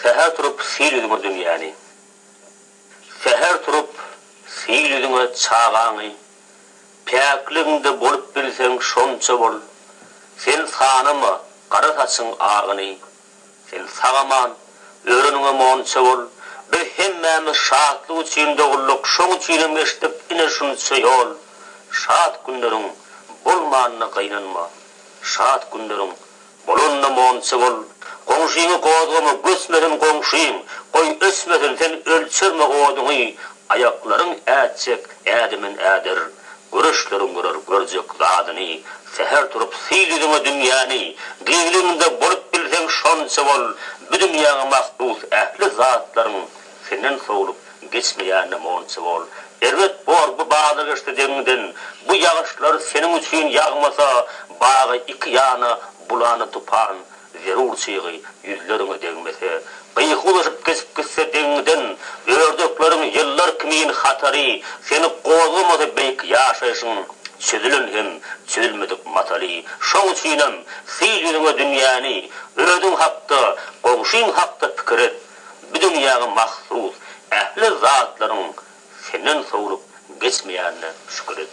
Seher turup seyredin dünyani. Seher turup seyredin çağanı. Pekliğinde bolup bilsen şonça bol. Sen sanıma kara saçın ağını. Sen sağaman öğrenime monça bol. Bir hemmemiz şahatlığı içinde olduk. Şoň üçin meştep ine şunça yol. Şahat günlerin bolmanına kaynanma. Şahat günlerin bolunna monça bol. Komşuyunu kozgama gösmedin komşuyum. Koy ösmedin sen ölçerme oduňy. Ayakların äçek ädimin ädir. Görüşlerin görür görjek zadyny. Seher turup seyredin dünyany. Giýliňde bolup bilsen şonça bol. Bu dünýäň mahsus ähli zatlaryň senden soğulup geçmeýän monça bol. Elbet bu bağda geçti deňden bu ýağışlar senin üçin ýagmasa bagy iki ýana bulany tupan zerur çygy ýüzlerine degmese gyýhulaşyp kesip gitse deňden ördeklerin ýyllar kimin hatary seni gozgamasa beýik ýaşaýşyň çözülen hem çözülmedik matali. Şoň üçinem seyredin dünyany ödüň hakda goňşyň hakda pikir et. Bu dünýäge mahsus ähli zatlaryň senden soğulup geçmeýänine şükür et.